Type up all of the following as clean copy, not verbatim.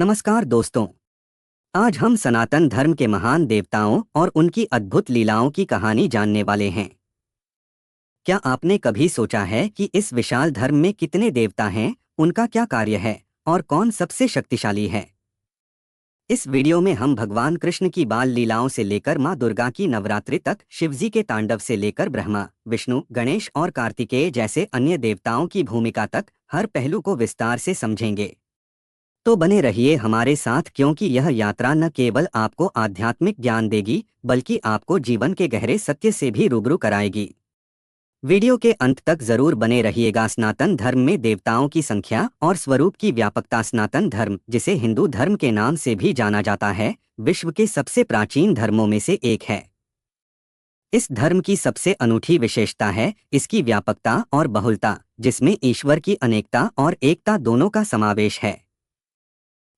नमस्कार दोस्तों। आज हम सनातन धर्म के महान देवताओं और उनकी अद्भुत लीलाओं की कहानी जानने वाले हैं। क्या आपने कभी सोचा है कि इस विशाल धर्म में कितने देवता हैं, उनका क्या कार्य है और कौन सबसे शक्तिशाली है? इस वीडियो में हम भगवान कृष्ण की बाल लीलाओं से लेकर माँ दुर्गा की नवरात्रि तक, शिवजी के तांडव से लेकर ब्रह्मा, विष्णु, गणेश और कार्तिकेय जैसे अन्य देवताओं की भूमिका तक हर पहलू को विस्तार से समझेंगे। तो बने रहिए हमारे साथ, क्योंकि यह यात्रा न केवल आपको आध्यात्मिक ज्ञान देगी बल्कि आपको जीवन के गहरे सत्य से भी रूबरू कराएगी। वीडियो के अंत तक जरूर बने रहिएगा। सनातन धर्म में देवताओं की संख्या और स्वरूप की व्यापकता। सनातन धर्म, जिसे हिंदू धर्म के नाम से भी जाना जाता है, विश्व के सबसे प्राचीन धर्मों में से एक है। इस धर्म की सबसे अनूठी विशेषता है इसकी व्यापकता और बहुलता, जिसमें ईश्वर की अनेकता और एकता दोनों का समावेश है।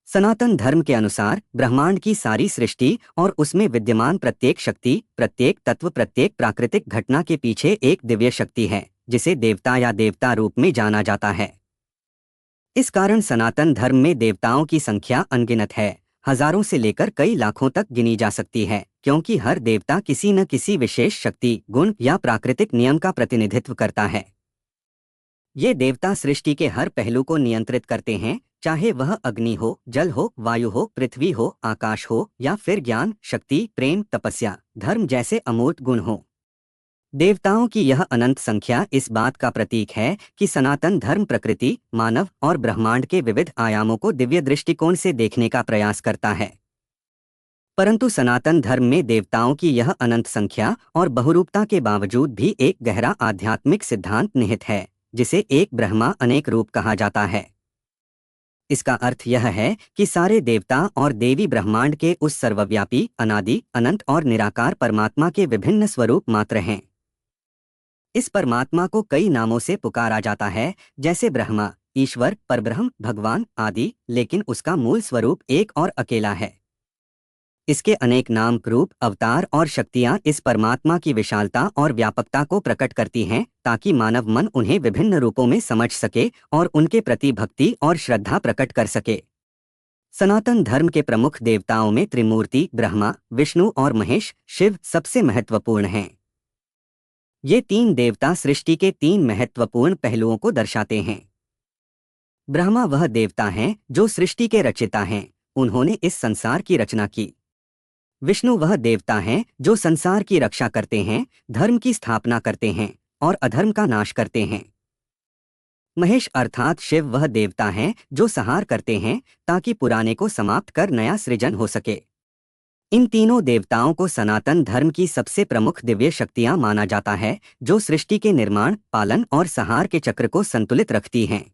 सनातन धर्म के अनुसार ब्रह्मांड की सारी सृष्टि और उसमें विद्यमान प्रत्येक शक्ति, प्रत्येक तत्व, प्रत्येक प्राकृतिक घटना के पीछे एक दिव्य शक्ति है, जिसे देवता या देवता रूप में जाना जाता है। इस कारण सनातन धर्म में देवताओं की संख्या अनगिनत है, हजारों से लेकर कई लाखों तक गिनी जा सकती है, क्योंकि हर देवता किसी न किसी विशेष शक्ति, गुण या प्राकृतिक नियम का प्रतिनिधित्व करता है। ये देवता सृष्टि के हर पहलू को नियंत्रित करते हैं, चाहे वह अग्नि हो, जल हो, वायु हो, पृथ्वी हो, आकाश हो या फिर ज्ञान, शक्ति, प्रेम, तपस्या, धर्म जैसे अमूर्त गुण हो। देवताओं की यह अनंत संख्या इस बात का प्रतीक है कि सनातन धर्म प्रकृति, मानव और ब्रह्मांड के विविध आयामों को दिव्य दृष्टिकोण से देखने का प्रयास करता है। परंतु सनातन धर्म में देवताओं की यह अनंत संख्या और बहुरूपता के बावजूद भी एक गहरा आध्यात्मिक सिद्धांत निहित है, जिसे एक ब्रह्मा अनेक रूप कहा जाता है। इसका अर्थ यह है कि सारे देवता और देवी ब्रह्मांड के उस सर्वव्यापी, अनादि, अनंत और निराकार परमात्मा के विभिन्न स्वरूप मात्र हैं। इस परमात्मा को कई नामों से पुकारा जाता है, जैसे ब्रह्मा, ईश्वर, परब्रह्म, भगवान आदि, लेकिन उसका मूल स्वरूप एक और अकेला है। इसके अनेक नाम, रूप, अवतार और शक्तियां इस परमात्मा की विशालता और व्यापकता को प्रकट करती हैं, ताकि मानव मन उन्हें विभिन्न रूपों में समझ सके और उनके प्रति भक्ति और श्रद्धा प्रकट कर सके। सनातन धर्म के प्रमुख देवताओं में त्रिमूर्ति ब्रह्मा, विष्णु और महेश, शिव सबसे महत्वपूर्ण हैं। ये तीन देवता सृष्टि के तीन महत्वपूर्ण पहलुओं को दर्शाते हैं। ब्रह्मा वह देवता हैं जो सृष्टि के रचयिता हैं, उन्होंने इस संसार की रचना की। विष्णु वह देवता हैं जो संसार की रक्षा करते हैं, धर्म की स्थापना करते हैं और अधर्म का नाश करते हैं। महेश अर्थात शिव वह देवता हैं जो संहार करते हैं, ताकि पुराने को समाप्त कर नया सृजन हो सके। इन तीनों देवताओं को सनातन धर्म की सबसे प्रमुख दिव्य शक्तियां माना जाता है, जो सृष्टि के निर्माण, पालन और संहार के चक्र को संतुलित रखती हैं।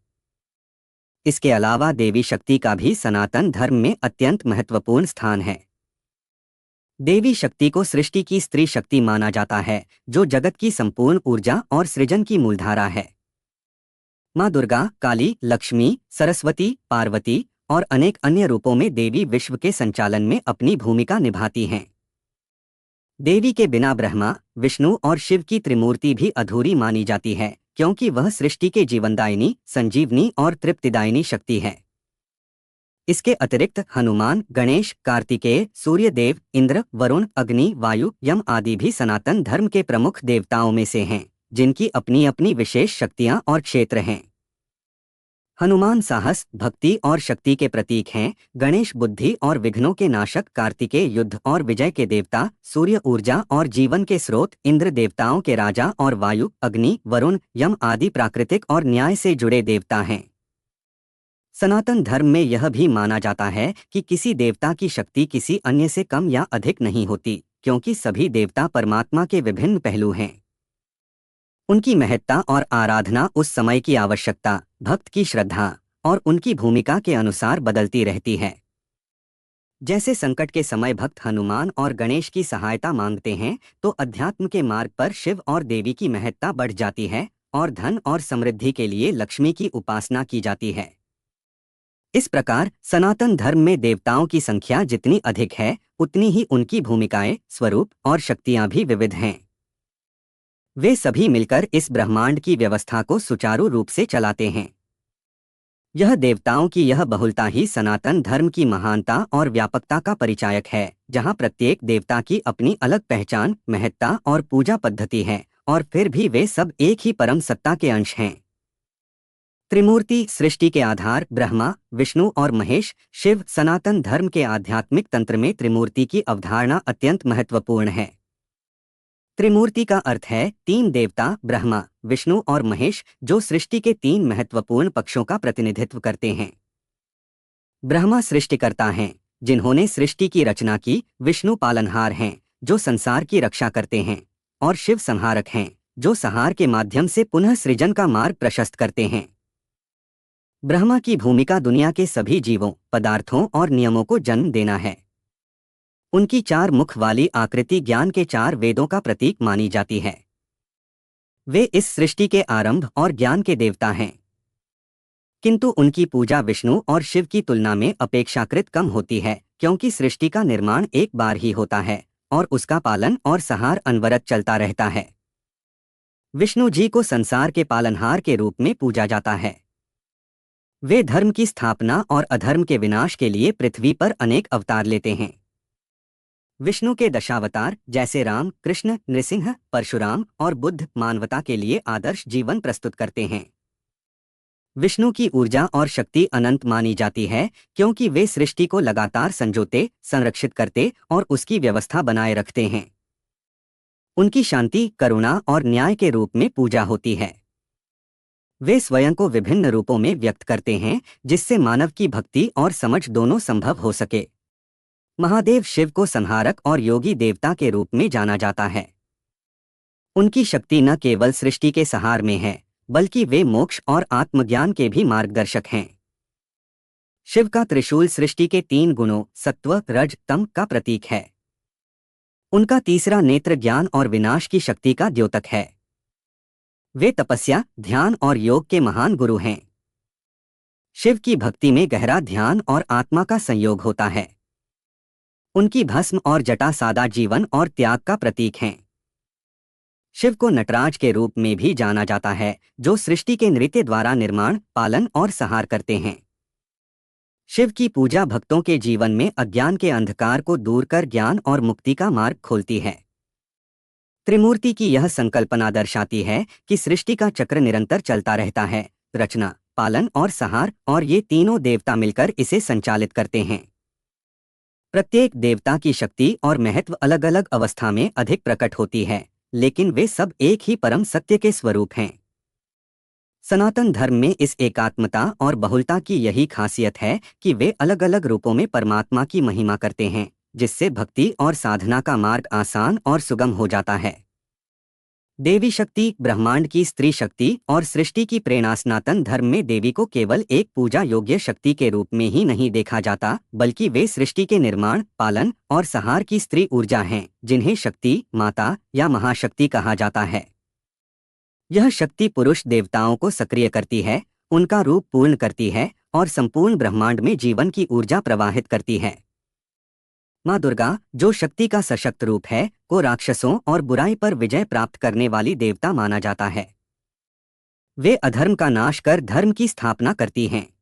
इसके अलावा देवी शक्ति का भी सनातन धर्म में अत्यंत महत्वपूर्ण स्थान है। देवी शक्ति को सृष्टि की स्त्री शक्ति माना जाता है, जो जगत की संपूर्ण ऊर्जा और सृजन की मूलधारा है। माँ दुर्गा, काली, लक्ष्मी, सरस्वती, पार्वती और अनेक अन्य रूपों में देवी विश्व के संचालन में अपनी भूमिका निभाती हैं। देवी के बिना ब्रह्मा, विष्णु और शिव की त्रिमूर्ति भी अधूरी मानी जाती है, क्योंकि वह सृष्टि के जीवनदायिनी, संजीवनी और तृप्तिदायिनी शक्ति है। इसके अतिरिक्त हनुमान, गणेश, कार्तिकेय, सूर्यदेव, इंद्र, वरुण, अग्नि, वायु, यम आदि भी सनातन धर्म के प्रमुख देवताओं में से हैं, जिनकी अपनी अपनी विशेष शक्तियां और क्षेत्र हैं। हनुमान साहस, भक्ति और शक्ति के प्रतीक हैं, गणेश बुद्धि और विघ्नों के नाशक, कार्तिकेय युद्ध और विजय के देवता, सूर्य ऊर्जा और जीवन के स्रोत, इंद्र देवताओं के राजा और वायु, अग्नि, वरुण, यम आदि प्राकृतिक और न्याय से जुड़े देवता हैं। सनातन धर्म में यह भी माना जाता है कि किसी देवता की शक्ति किसी अन्य से कम या अधिक नहीं होती, क्योंकि सभी देवता परमात्मा के विभिन्न पहलू हैं। उनकी महत्ता और आराधना उस समय की आवश्यकता, भक्त की श्रद्धा और उनकी भूमिका के अनुसार बदलती रहती है। जैसे संकट के समय भक्त हनुमान और गणेश की सहायता मांगते हैं, तो अध्यात्म के मार्ग पर शिव और देवी की महत्ता बढ़ जाती है और धन और समृद्धि के लिए लक्ष्मी की उपासना की जाती है। इस प्रकार सनातन धर्म में देवताओं की संख्या जितनी अधिक है, उतनी ही उनकी भूमिकाएं, स्वरूप और शक्तियां भी विविध हैं। वे सभी मिलकर इस ब्रह्मांड की व्यवस्था को सुचारू रूप से चलाते हैं। यह देवताओं की यह बहुलता ही सनातन धर्म की महानता और व्यापकता का परिचायक है, जहाँ प्रत्येक देवता की अपनी अलग पहचान, महत्ता और पूजा पद्धति है, और फिर भी वे सब एक ही परम सत्ता के अंश हैं। त्रिमूर्ति सृष्टि के आधार ब्रह्मा, विष्णु और महेश, शिव। सनातन धर्म के आध्यात्मिक तंत्र में त्रिमूर्ति की अवधारणा अत्यंत महत्वपूर्ण है। त्रिमूर्ति का अर्थ है तीन देवता ब्रह्मा, विष्णु और महेश, जो सृष्टि के तीन महत्वपूर्ण पक्षों का प्रतिनिधित्व करते हैं। ब्रह्मा सृष्टिकर्ता हैं, जिन्होंने सृष्टि की रचना की। विष्णु पालनहार हैं, जो संसार की रक्षा करते हैं। और शिव संहारक हैं, जो संहार के माध्यम से पुनः सृजन का मार्ग प्रशस्त करते हैं। ब्रह्मा की भूमिका दुनिया के सभी जीवों, पदार्थों और नियमों को जन्म देना है। उनकी चार मुख वाली आकृति ज्ञान के चार वेदों का प्रतीक मानी जाती है। वे इस सृष्टि के आरंभ और ज्ञान के देवता हैं। किंतु उनकी पूजा विष्णु और शिव की तुलना में अपेक्षाकृत कम होती है, क्योंकि सृष्टि का निर्माण एक बार ही होता है और उसका पालन और संहार अनवरत चलता रहता है। विष्णु जी को संसार के पालनहार के रूप में पूजा जाता है। वे धर्म की स्थापना और अधर्म के विनाश के लिए पृथ्वी पर अनेक अवतार लेते हैं। विष्णु के दशावतार जैसे राम, कृष्ण, नृसिंह, परशुराम और बुद्ध मानवता के लिए आदर्श जीवन प्रस्तुत करते हैं। विष्णु की ऊर्जा और शक्ति अनंत मानी जाती है, क्योंकि वे सृष्टि को लगातार संजोते, संरक्षित करते और उसकी व्यवस्था बनाए रखते हैं। उनकी शांति, करुणा और न्याय के रूप में पूजा होती है। वे स्वयं को विभिन्न रूपों में व्यक्त करते हैं, जिससे मानव की भक्ति और समझ दोनों संभव हो सके। महादेव शिव को संहारक और योगी देवता के रूप में जाना जाता है। उनकी शक्ति न केवल सृष्टि के संहार में है, बल्कि वे मोक्ष और आत्मज्ञान के भी मार्गदर्शक हैं। शिव का त्रिशूल सृष्टि के तीन गुणों सत्व, रज, तम का प्रतीक है। उनका तीसरा नेत्र ज्ञान और विनाश की शक्ति का द्योतक है। वे तपस्या, ध्यान और योग के महान गुरु हैं। शिव की भक्ति में गहरा ध्यान और आत्मा का संयोग होता है। उनकी भस्म और जटा सादा जीवन और त्याग का प्रतीक हैं। शिव को नटराज के रूप में भी जाना जाता है, जो सृष्टि के नृत्य द्वारा निर्माण, पालन और संहार करते हैं। शिव की पूजा भक्तों के जीवन में अज्ञान के अंधकार को दूर कर ज्ञान और मुक्ति का मार्ग खोलती है। त्रिमूर्ति की यह संकल्पना दर्शाती है कि सृष्टि का चक्र निरंतर चलता रहता है, रचना, पालन और संहार, और ये तीनों देवता मिलकर इसे संचालित करते हैं। प्रत्येक देवता की शक्ति और महत्व अलग अलग अवस्था में अधिक प्रकट होती है, लेकिन वे सब एक ही परम सत्य के स्वरूप हैं। सनातन धर्म में इस एकात्मता और बहुलता की यही खासियत है कि वे अलग अलग रूपों में परमात्मा की महिमा करते हैं, जिससे भक्ति और साधना का मार्ग आसान और सुगम हो जाता है। देवी शक्ति, ब्रह्मांड की स्त्री शक्ति और सृष्टि की प्रेरणा। सनातन धर्म में देवी को केवल एक पूजा योग्य शक्ति के रूप में ही नहीं देखा जाता, बल्कि वे सृष्टि के निर्माण, पालन और संहार की स्त्री ऊर्जा हैं, जिन्हें शक्ति, माता या महाशक्ति कहा जाता है। यह शक्ति पुरुष देवताओं को सक्रिय करती है, उनका रूप पूर्ण करती है और संपूर्ण ब्रह्मांड में जीवन की ऊर्जा प्रवाहित करती है। माँ दुर्गा, जो शक्ति का सशक्त रूप है, को राक्षसों और बुराई पर विजय प्राप्त करने वाली देवता माना जाता है। वे अधर्म का नाश कर धर्म की स्थापना करती हैं।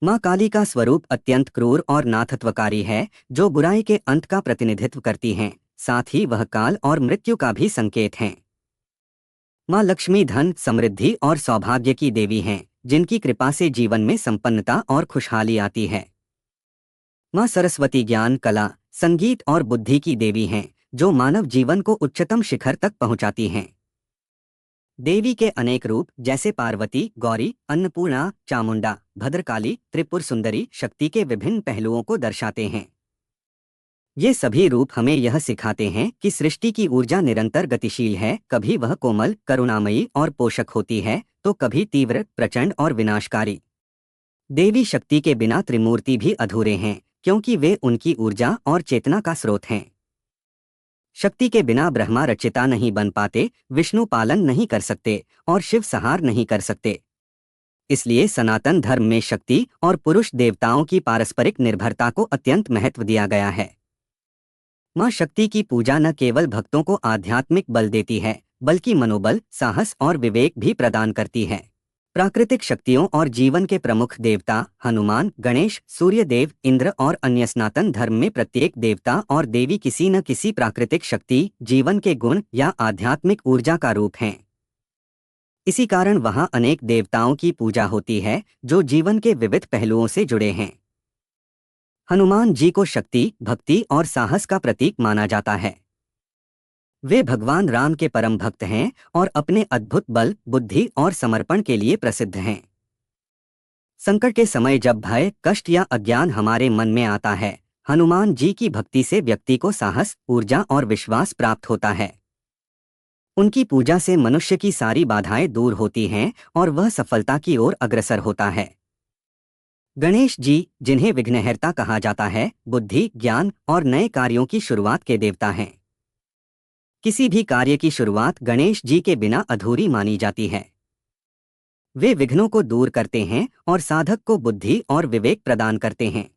माँ काली का स्वरूप अत्यंत क्रूर और नाथत्वकारी है, जो बुराई के अंत का प्रतिनिधित्व करती हैं, साथ ही वह काल और मृत्यु का भी संकेत हैं। माँ लक्ष्मी धन, समृद्धि और सौभाग्य की देवी हैं, जिनकी कृपा से जीवन में संपन्नता और खुशहाली आती है। माँ सरस्वती ज्ञान, कला, संगीत और बुद्धि की देवी हैं, जो मानव जीवन को उच्चतम शिखर तक पहुंचाती हैं। देवी के अनेक रूप जैसे पार्वती, गौरी, अन्नपूर्णा, चामुंडा, भद्रकाली, त्रिपुर सुंदरी शक्ति के विभिन्न पहलुओं को दर्शाते हैं। ये सभी रूप हमें यह सिखाते हैं कि सृष्टि की ऊर्जा निरंतर गतिशील है, कभी वह कोमल, करुणामयी और पोषक होती है, तो कभी तीव्र, प्रचंड और विनाशकारी। देवी शक्ति के बिना त्रिमूर्ति भी अधूरे हैं, क्योंकि वे उनकी ऊर्जा और चेतना का स्रोत हैं। शक्ति के बिना ब्रह्मा रचिता नहीं बन पाते, विष्णु पालन नहीं कर सकते और शिव संहार नहीं कर सकते। इसलिए सनातन धर्म में शक्ति और पुरुष देवताओं की पारस्परिक निर्भरता को अत्यंत महत्व दिया गया है। माँ शक्ति की पूजा न केवल भक्तों को आध्यात्मिक बल देती है, बल्कि मनोबल, साहस और विवेक भी प्रदान करती है। प्राकृतिक शक्तियों और जीवन के प्रमुख देवता हनुमान, गणेश, सूर्य देव, इंद्र और अन्य। सनातन धर्म में प्रत्येक देवता और देवी किसी न किसी प्राकृतिक शक्ति, जीवन के गुण या आध्यात्मिक ऊर्जा का रूप हैं। इसी कारण वहां अनेक देवताओं की पूजा होती है जो जीवन के विविध पहलुओं से जुड़े हैं। हनुमान जी को शक्ति, भक्ति और साहस का प्रतीक माना जाता है। वे भगवान राम के परम भक्त हैं और अपने अद्भुत बल, बुद्धि और समर्पण के लिए प्रसिद्ध हैं। संकट के समय जब भय, कष्ट या अज्ञान हमारे मन में आता है, हनुमान जी की भक्ति से व्यक्ति को साहस, ऊर्जा और विश्वास प्राप्त होता है। उनकी पूजा से मनुष्य की सारी बाधाएं दूर होती हैं और वह सफलता की ओर अग्रसर होता है। गणेश जी, जिन्हें विघ्नहर्ता कहा जाता है, बुद्धि, ज्ञान और नए कार्यों की शुरुआत के देवता हैं। किसी भी कार्य की शुरुआत गणेश जी के बिना अधूरी मानी जाती है। वे विघ्नों को दूर करते हैं और साधक को बुद्धि और विवेक प्रदान करते हैं।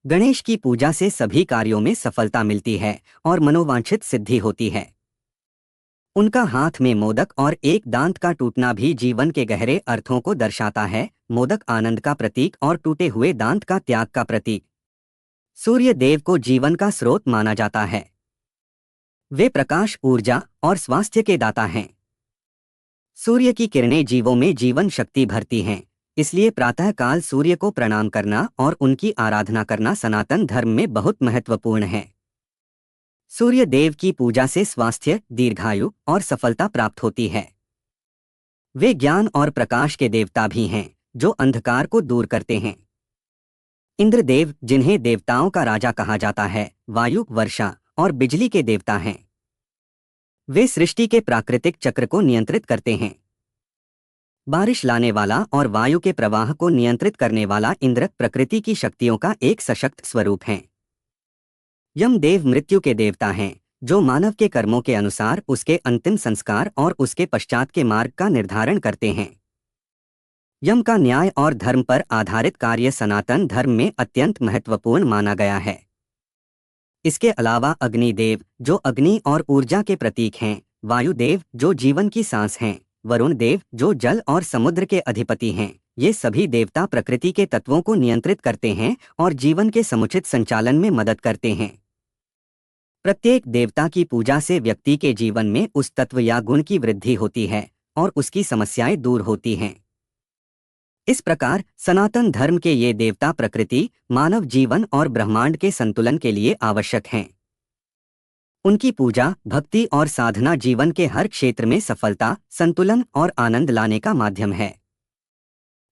गणेश की पूजा से सभी कार्यों में सफलता मिलती है और मनोवांछित सिद्धि होती है। उनका हाथ में मोदक और एक दांत का टूटना भी जीवन के गहरे अर्थों को दर्शाता है। मोदक आनंद का प्रतीक और टूटे हुए दांत का त्याग का प्रतीक। सूर्य देव को जीवन का स्रोत माना जाता है। वे प्रकाश, ऊर्जा और स्वास्थ्य के दाता हैं। सूर्य की किरणें जीवों में जीवन शक्ति भरती हैं, इसलिए प्रातःकाल सूर्य को प्रणाम करना और उनकी आराधना करना सनातन धर्म में बहुत महत्वपूर्ण है। सूर्य देव की पूजा से स्वास्थ्य, दीर्घायु और सफलता प्राप्त होती है। वे ज्ञान और प्रकाश के देवता भी हैं, जो अंधकार को दूर करते हैं। इंद्रदेव, जिन्हें देवताओं का राजा कहा जाता है, वायु, वर्षा और बिजली के देवता हैं। वे सृष्टि के प्राकृतिक चक्र को नियंत्रित करते हैं। बारिश लाने वाला और वायु के प्रवाह को नियंत्रित करने वाला इंद्र प्रकृति की शक्तियों का एक सशक्त स्वरूप है। यमदेव मृत्यु के देवता हैं, जो मानव के कर्मों के अनुसार उसके अंतिम संस्कार और उसके पश्चात के मार्ग का निर्धारण करते हैं। यम का न्याय और धर्म पर आधारित कार्य सनातन धर्म में अत्यंत महत्वपूर्ण माना गया है। इसके अलावा अग्निदेव, जो अग्नि और ऊर्जा के प्रतीक हैं, वायुदेव, जो जीवन की सांस हैं, वरुण देव, जो जल और समुद्र के अधिपति हैं, ये सभी देवता प्रकृति के तत्वों को नियंत्रित करते हैं और जीवन के समुचित संचालन में मदद करते हैं। प्रत्येक देवता की पूजा से व्यक्ति के जीवन में उस तत्व या गुण की वृद्धि होती है और उसकी समस्याएं दूर होती हैं। इस प्रकार सनातन धर्म के ये देवता प्रकृति, मानव जीवन और ब्रह्मांड के संतुलन के लिए आवश्यक हैं। उनकी पूजा, भक्ति और साधना जीवन के हर क्षेत्र में सफलता, संतुलन और आनंद लाने का माध्यम है।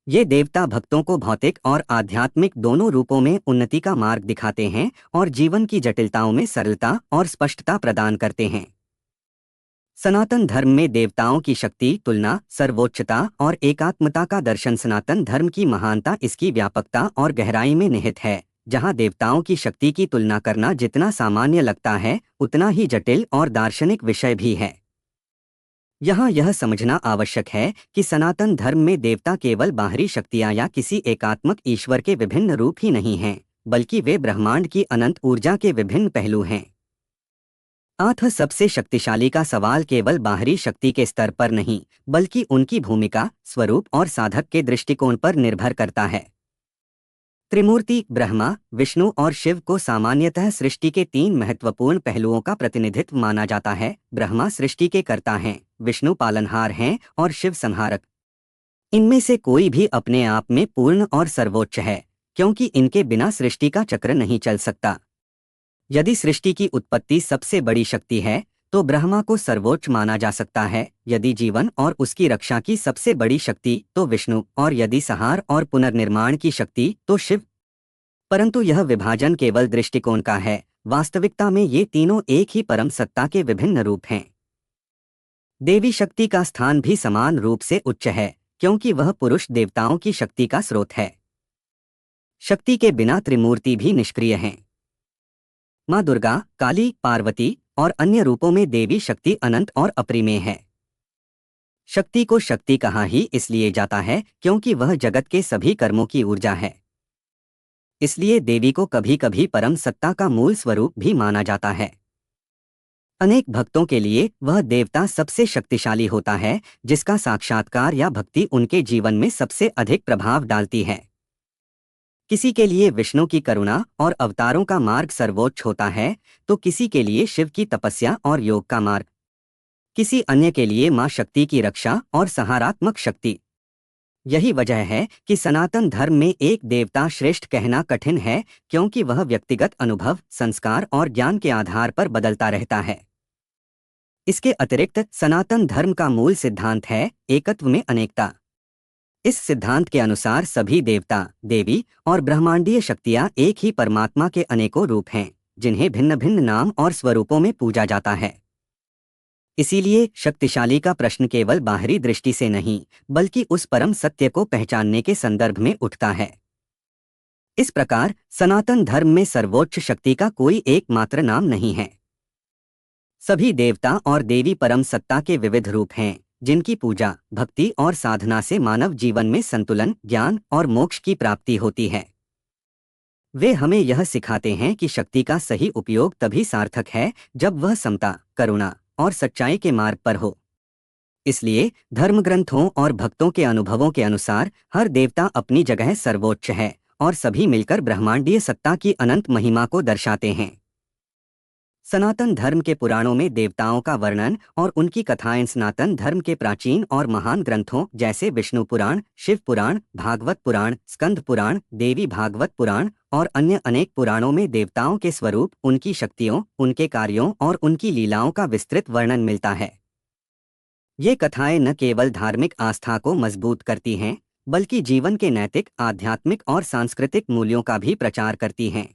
ये देवता भक्तों को भौतिक और आध्यात्मिक दोनों रूपों में उन्नति का मार्ग दिखाते हैं और जीवन की जटिलताओं में सरलता और स्पष्टता प्रदान करते हैं। सनातन धर्म में देवताओं की शक्ति, तुलना, सर्वोच्चता और एकात्मता का दर्शन। सनातन धर्म की महानता इसकी व्यापकता और गहराई में निहित है, जहां देवताओं की शक्ति की तुलना करना जितना सामान्य लगता है, उतना ही जटिल और दार्शनिक विषय भी है। यहाँ यह समझना आवश्यक है कि सनातन धर्म में देवता केवल बाहरी शक्तियाँ या किसी एकात्मक ईश्वर के विभिन्न रूप ही नहीं हैं, बल्कि वे ब्रह्मांड की अनंत ऊर्जा के विभिन्न पहलू हैं। अतः सबसे शक्तिशाली का सवाल केवल बाहरी शक्ति के स्तर पर नहीं, बल्कि उनकी भूमिका, स्वरूप और साधक के दृष्टिकोण पर निर्भर करता है। त्रिमूर्ति ब्रह्मा, विष्णु और शिव को सामान्यतः सृष्टि के तीन महत्वपूर्ण पहलुओं का प्रतिनिधित्व माना जाता है। ब्रह्मा सृष्टि के कर्ता हैं, विष्णु पालनहार हैं और शिव संहारक। इनमें से कोई भी अपने आप में पूर्ण और सर्वोच्च है, क्योंकि इनके बिना सृष्टि का चक्र नहीं चल सकता। यदि सृष्टि की उत्पत्ति सबसे बड़ी शक्ति है, तो ब्रह्मा को सर्वोच्च माना जा सकता है। यदि जीवन और उसकी रक्षा की सबसे बड़ी शक्ति, तो विष्णु, और यदि संहार और पुनर्निर्माण की शक्ति, तो शिव। परंतु यह विभाजन केवल दृष्टिकोण का है। वास्तविकता में ये तीनों एक ही परम सत्ता के विभिन्न रूप हैं। देवी शक्ति का स्थान भी समान रूप से उच्च है, क्योंकि वह पुरुष देवताओं की शक्ति का स्रोत है। शक्ति के बिना त्रिमूर्ति भी निष्क्रिय हैं। माँ दुर्गा, काली, पार्वती और अन्य रूपों में देवी शक्ति अनंत और अपरिमेय है। शक्ति को शक्ति कहा ही इसलिए जाता है क्योंकि वह जगत के सभी कर्मों की ऊर्जा है। इसलिए देवी को कभी कभी परम सत्ता का मूल स्वरूप भी माना जाता है। अनेक भक्तों के लिए वह देवता सबसे शक्तिशाली होता है, जिसका साक्षात्कार या भक्ति उनके जीवन में सबसे अधिक प्रभाव डालती है। किसी के लिए विष्णु की करुणा और अवतारों का मार्ग सर्वोच्च होता है, तो किसी के लिए शिव की तपस्या और योग का मार्ग, किसी अन्य के लिए माँ शक्ति की रक्षा और सहारात्मक शक्ति। यही वजह है कि सनातन धर्म में एक देवता श्रेष्ठ कहना कठिन है, क्योंकि वह व्यक्तिगत अनुभव, संस्कार और ज्ञान के आधार पर बदलता रहता है। इसके अतिरिक्त सनातन धर्म का मूल सिद्धांत है एकत्व में अनेकता। इस सिद्धांत के अनुसार सभी देवता, देवी और ब्रह्मांडीय शक्तियां एक ही परमात्मा के अनेकों रूप हैं, जिन्हें भिन्न भिन्न नाम और स्वरूपों में पूजा जाता है। इसीलिए शक्तिशाली का प्रश्न केवल बाहरी दृष्टि से नहीं, बल्कि उस परम सत्य को पहचानने के संदर्भ में उठता है। इस प्रकार सनातन धर्म में सर्वोच्च शक्ति का कोई एकमात्र नाम नहीं है। सभी देवता और देवी परम सत्ता के विविध रूप हैं, जिनकी पूजा, भक्ति और साधना से मानव जीवन में संतुलन, ज्ञान और मोक्ष की प्राप्ति होती है। वे हमें यह सिखाते हैं कि शक्ति का सही उपयोग तभी सार्थक है जब वह समता, करुणा और सच्चाई के मार्ग पर हो। इसलिए धर्मग्रंथों और भक्तों के अनुभवों के अनुसार हर देवता अपनी जगह सर्वोच्च है और सभी मिलकर ब्रह्मांडीय सत्ता की अनंत महिमा को दर्शाते हैं। सनातन धर्म के पुराणों में देवताओं का वर्णन और उनकी कथाएं सनातन धर्म के प्राचीन और महान ग्रंथों जैसे विष्णु पुराण, शिव पुराण, भागवत पुराण, स्कंद पुराण, देवी भागवत पुराण और अन्य अनेक पुराणों में देवताओं के स्वरूप, उनकी शक्तियों, उनके कार्यों और उनकी लीलाओं का विस्तृत वर्णन मिलता है। ये कथाएं न केवल धार्मिक आस्था को मजबूत करती हैं, बल्कि जीवन के नैतिक, आध्यात्मिक और सांस्कृतिक मूल्यों का भी प्रचार करती हैं।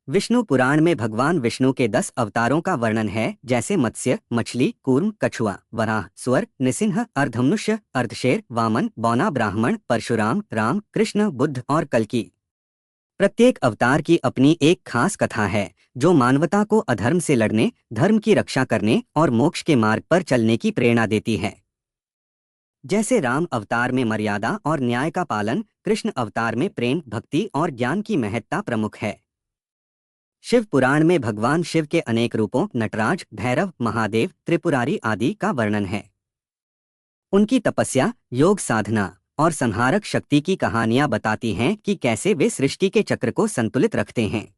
विष्णु पुराण में भगवान विष्णु के 10 अवतारों का वर्णन है, जैसे मत्स्य, मछली, कूर्म, कछुआ, वराह, स्वर, निसिंह, अर्धमनुष्य, अर्धशेर, वामन, बौना ब्राह्मण, परशुराम, राम, कृष्ण, बुद्ध और कल्कि। प्रत्येक अवतार की अपनी एक खास कथा है, जो मानवता को अधर्म से लड़ने, धर्म की रक्षा करने और मोक्ष के मार्ग पर चलने की प्रेरणा देती है। जैसे राम अवतार में मर्यादा और न्याय का पालन, कृष्ण अवतार में प्रेम, भक्ति और ज्ञान की महत्ता प्रमुख है। शिव पुराण में भगवान शिव के अनेक रूपों, नटराज, भैरव, महादेव, त्रिपुरारी आदि का वर्णन है। उनकी तपस्या, योग साधना और संहारक शक्ति की कहानियां बताती हैं कि कैसे वे सृष्टि के चक्र को संतुलित रखते हैं।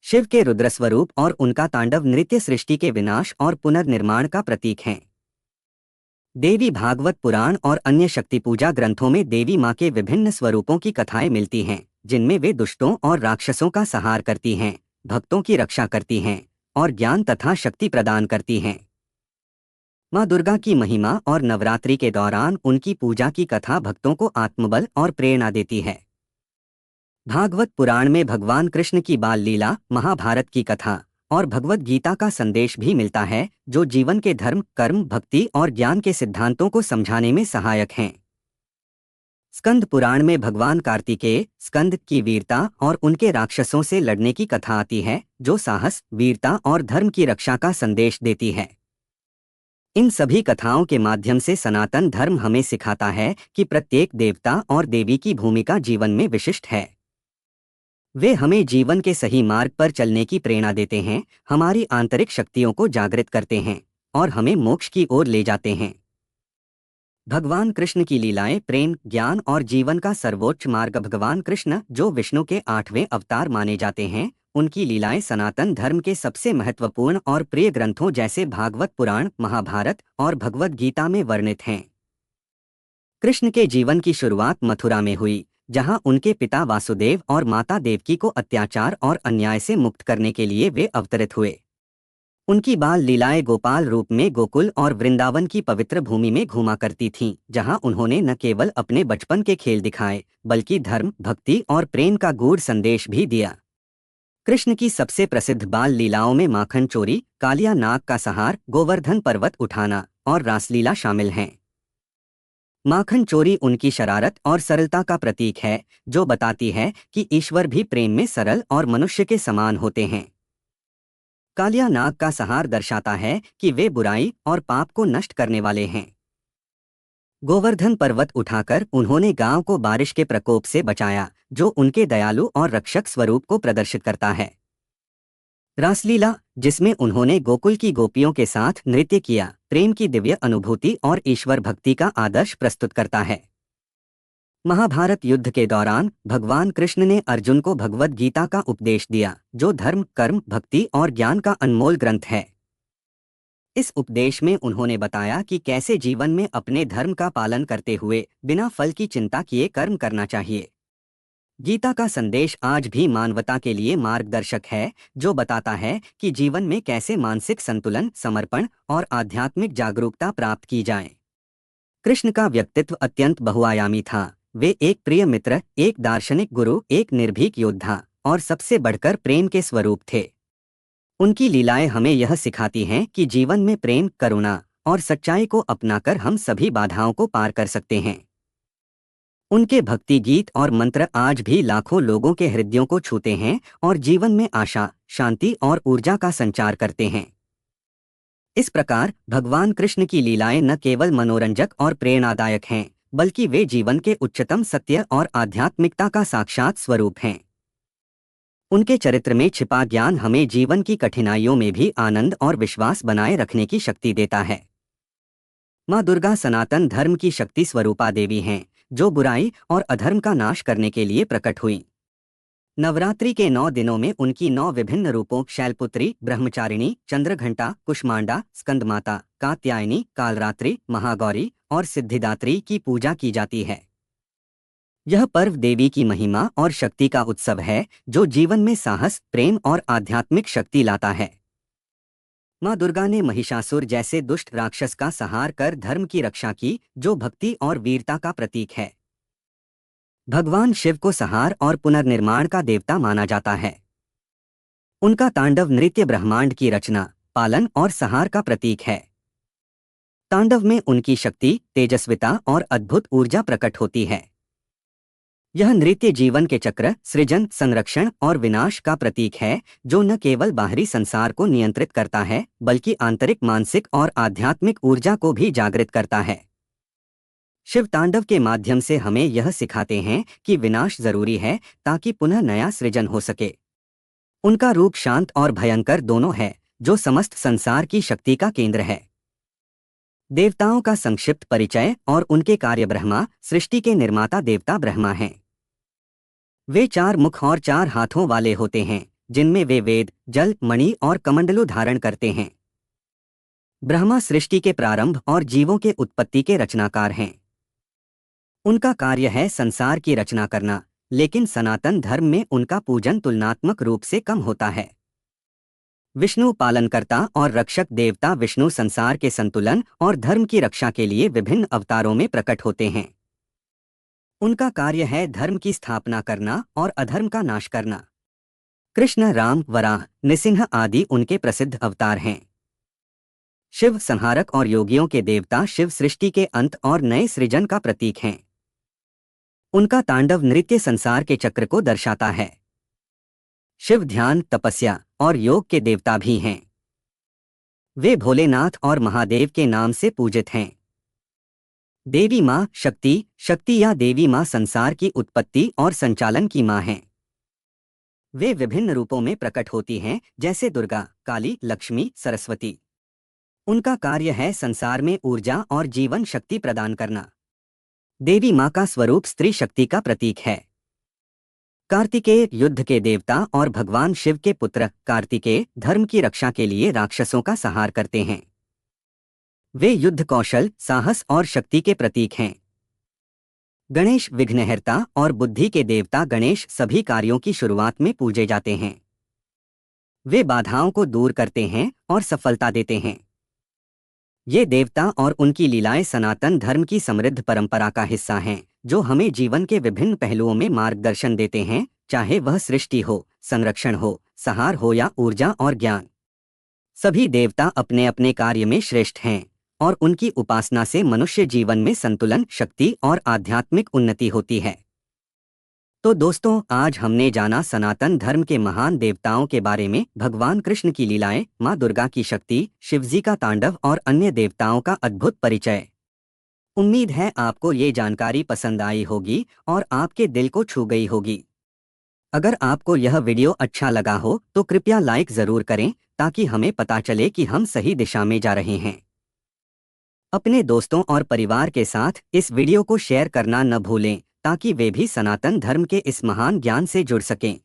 शिव के रुद्र स्वरूप और उनका तांडव नृत्य सृष्टि के विनाश और पुनर्निर्माण का प्रतीक हैं। देवी भागवत पुराण और अन्य शक्ति पूजा ग्रंथों में देवी माँ के विभिन्न स्वरूपों की कथाएं मिलती हैं, जिनमें वे दुष्टों और राक्षसों का संहार करती हैं, भक्तों की रक्षा करती हैं और ज्ञान तथा शक्ति प्रदान करती हैं। माँ दुर्गा की महिमा और नवरात्रि के दौरान उनकी पूजा की कथा भक्तों को आत्मबल और प्रेरणा देती है। भागवत पुराण में भगवान कृष्ण की बाल लीला, महाभारत की कथा और भगवद गीता का संदेश भी मिलता है, जो जीवन के धर्म, कर्म, भक्ति और ज्ञान के सिद्धांतों को समझाने में सहायक हैं। स्कंद पुराण में भगवान कार्तिकेय, स्कंद की वीरता और उनके राक्षसों से लड़ने की कथा आती है, जो साहस, वीरता और धर्म की रक्षा का संदेश देती है। इन सभी कथाओं के माध्यम से सनातन धर्म हमें सिखाता है कि प्रत्येक देवता और देवी की भूमिका जीवन में विशिष्ट है। वे हमें जीवन के सही मार्ग पर चलने की प्रेरणा देते हैं, हमारी आंतरिक शक्तियों को जागृत करते हैं और हमें मोक्ष की ओर ले जाते हैं। भगवान कृष्ण की लीलाएं प्रेम, ज्ञान और जीवन का सर्वोच्च मार्ग। भगवान कृष्ण, जो विष्णु के 8वें अवतार माने जाते हैं, उनकी लीलाएं सनातन धर्म के सबसे महत्वपूर्ण और प्रिय ग्रंथों जैसे भागवत पुराण, महाभारत और भगवद गीता में वर्णित हैं। कृष्ण के जीवन की शुरुआत मथुरा में हुई, जहां उनके पिता वासुदेव और माता देवकी को अत्याचार और अन्याय से मुक्त करने के लिए वे अवतरित हुए। उनकी बाल लीलाएं गोपाल रूप में गोकुल और वृंदावन की पवित्र भूमि में घूमा करती थीं, जहां उन्होंने न केवल अपने बचपन के खेल दिखाए, बल्कि धर्म, भक्ति और प्रेम का गूढ़ संदेश भी दिया। कृष्ण की सबसे प्रसिद्ध बाल लीलाओं में माखन चोरी, कालिया नाग का संहार, गोवर्धन पर्वत उठाना और रासलीला शामिल हैं। माखन चोरी उनकी शरारत और सरलता का प्रतीक है, जो बताती है कि ईश्वर भी प्रेम में सरल और मनुष्य के समान होते हैं। कालिया नाग का संहार दर्शाता है कि वे बुराई और पाप को नष्ट करने वाले हैं। गोवर्धन पर्वत उठाकर उन्होंने गांव को बारिश के प्रकोप से बचाया, जो उनके दयालु और रक्षक स्वरूप को प्रदर्शित करता है। रासलीला, जिसमें उन्होंने गोकुल की गोपियों के साथ नृत्य किया, प्रेम की दिव्य अनुभूति और ईश्वर भक्ति का आदर्श प्रस्तुत करता है। महाभारत युद्ध के दौरान भगवान कृष्ण ने अर्जुन को भगवद गीता का उपदेश दिया, जो धर्म, कर्म, भक्ति और ज्ञान का अनमोल ग्रंथ है। इस उपदेश में उन्होंने बताया कि कैसे जीवन में अपने धर्म का पालन करते हुए बिना फल की चिंता किए कर्म करना चाहिए। गीता का संदेश आज भी मानवता के लिए मार्गदर्शक है, जो बताता है कि जीवन में कैसे मानसिक संतुलन, समर्पण और आध्यात्मिक जागरूकता प्राप्त की जाए। कृष्ण का व्यक्तित्व अत्यंत बहुआयामी था। वे एक प्रिय मित्र, एक दार्शनिक गुरु, एक निर्भीक योद्धा और सबसे बढ़कर प्रेम के स्वरूप थे। उनकी लीलाएं हमें यह सिखाती हैं कि जीवन में प्रेम, करुणा और सच्चाई को अपनाकर हम सभी बाधाओं को पार कर सकते हैं। उनके भक्ति गीत और मंत्र आज भी लाखों लोगों के हृदयों को छूते हैं और जीवन में आशा, शांति और ऊर्जा का संचार करते हैं। इस प्रकार भगवान कृष्ण की लीलाएं न केवल मनोरंजक और प्रेरणादायक हैं, बल्कि वे जीवन के उच्चतम सत्य और आध्यात्मिकता का साक्षात स्वरूप हैं। उनके चरित्र में छिपा ज्ञान हमें जीवन की कठिनाइयों में भी आनंद और विश्वास बनाए रखने की शक्ति देता है। माँ दुर्गा सनातन धर्म की शक्ति स्वरूपा देवी हैं, जो बुराई और अधर्म का नाश करने के लिए प्रकट हुई। नवरात्रि के 9 दिनों में उनकी 9 विभिन्न रूपों शैलपुत्री, ब्रह्मचारिणी, चंद्रघंटा, कुष्मांडा, स्कंदमाता, कात्यायनी, कालरात्रि, महागौरी और सिद्धिदात्री की पूजा की जाती है। यह पर्व देवी की महिमा और शक्ति का उत्सव है, जो जीवन में साहस, प्रेम और आध्यात्मिक शक्ति लाता है। माँ दुर्गा ने महिषासुर जैसे दुष्ट राक्षस का संहार कर धर्म की रक्षा की, जो भक्ति और वीरता का प्रतीक है। भगवान शिव को संहार और पुनर्निर्माण का देवता माना जाता है। उनका तांडव नृत्य ब्रह्मांड की रचना, पालन और संहार का प्रतीक है। तांडव में उनकी शक्ति, तेजस्विता और अद्भुत ऊर्जा प्रकट होती है। यह नृत्य जीवन के चक्र, सृजन, संरक्षण और विनाश का प्रतीक है, जो न केवल बाहरी संसार को नियंत्रित करता है, बल्कि आंतरिक, मानसिक और आध्यात्मिक ऊर्जा को भी जागृत करता है। शिव तांडव के माध्यम से हमें यह सिखाते हैं कि विनाश जरूरी है, ताकि पुनः नया सृजन हो सके। उनका रूप शांत और भयंकर दोनों है, जो समस्त संसार की शक्ति का केंद्र है। देवताओं का संक्षिप्त परिचय और उनके कार्य। ब्रह्मा, सृष्टि के निर्माता देवता ब्रह्मा हैं। वे 4 मुख और 4 हाथों वाले होते हैं, जिनमें वे वेद, जल, मणि और कमंडलू धारण करते हैं। ब्रह्मा सृष्टि के प्रारंभ और जीवों के उत्पत्ति के रचनाकार हैं। उनका कार्य है संसार की रचना करना, लेकिन सनातन धर्म में उनका पूजन तुलनात्मक रूप से कम होता है। विष्णु पालनकर्ता और रक्षक देवता विष्णु संसार के संतुलन और धर्म की रक्षा के लिए विभिन्न अवतारों में प्रकट होते हैं। उनका कार्य है धर्म की स्थापना करना और अधर्म का नाश करना। कृष्ण, राम, वराह, नृसिंह आदि उनके प्रसिद्ध अवतार हैं। शिव संहारक और योगियों के देवता शिव सृष्टि के अंत और नए सृजन का प्रतीक हैं। उनका तांडव नृत्य संसार के चक्र को दर्शाता है। शिव ध्यान, तपस्या और योग के देवता भी हैं। वे भोलेनाथ और महादेव के नाम से पूजित हैं। देवी माँ शक्ति या देवी माँ संसार की उत्पत्ति और संचालन की माँ हैं। वे विभिन्न रूपों में प्रकट होती हैं, जैसे दुर्गा, काली, लक्ष्मी, सरस्वती। उनका कार्य है संसार में ऊर्जा और जीवन शक्ति प्रदान करना। देवी माँ का स्वरूप स्त्री शक्ति का प्रतीक है। कार्तिकेय युद्ध के देवता और भगवान शिव के पुत्र कार्तिकेय धर्म की रक्षा के लिए राक्षसों का संहार करते हैं। वे युद्ध कौशल, साहस और शक्ति के प्रतीक हैं। गणेश विघ्नहर्ता और बुद्धि के देवता गणेश सभी कार्यों की शुरुआत में पूजे जाते हैं। वे बाधाओं को दूर करते हैं और सफलता देते हैं। ये देवता और उनकी लीलाएं सनातन धर्म की समृद्ध परंपरा का हिस्सा हैं, जो हमें जीवन के विभिन्न पहलुओं में मार्गदर्शन देते हैं, चाहे वह सृष्टि हो, संरक्षण हो, संहार हो या ऊर्जा और ज्ञान। सभी देवता अपने अपने कार्य में श्रेष्ठ हैं और उनकी उपासना से मनुष्य जीवन में संतुलन, शक्ति और आध्यात्मिक उन्नति होती है। तो दोस्तों, आज हमने जाना सनातन धर्म के महान देवताओं के बारे में, भगवान कृष्ण की लीलाएं, माँ दुर्गा की शक्ति, शिवजी का तांडव और अन्य देवताओं का अद्भुत परिचय। उम्मीद है आपको ये जानकारी पसंद आई होगी और आपके दिल को छू गई होगी। अगर आपको यह वीडियो अच्छा लगा हो तो कृपया लाइक ज़रूर करें ताकि हमें पता चले कि हम सही दिशा में जा रहे हैं। अपने दोस्तों और परिवार के साथ इस वीडियो को शेयर करना न भूलें ताकि वे भी सनातन धर्म के इस महान ज्ञान से जुड़ सकें।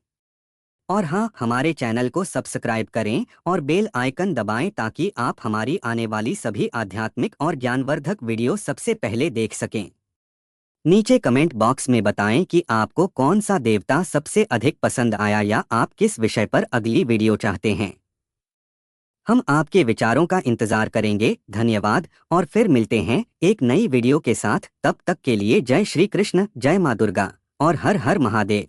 और हाँ, हमारे चैनल को सब्सक्राइब करें और बेल आइकन दबाएं ताकि आप हमारी आने वाली सभी आध्यात्मिक और ज्ञानवर्धक वीडियो सबसे पहले देख सकें। नीचे कमेंट बॉक्स में बताएं कि आपको कौन सा देवता सबसे अधिक पसंद आया या आप किस विषय पर अगली वीडियो चाहते हैं। हम आपके विचारों का इंतजार करेंगे। धन्यवाद और फिर मिलते हैं एक नई वीडियो के साथ। तब तक के लिए जय श्री कृष्ण, जय माँ दुर्गा और हर हर महादेव।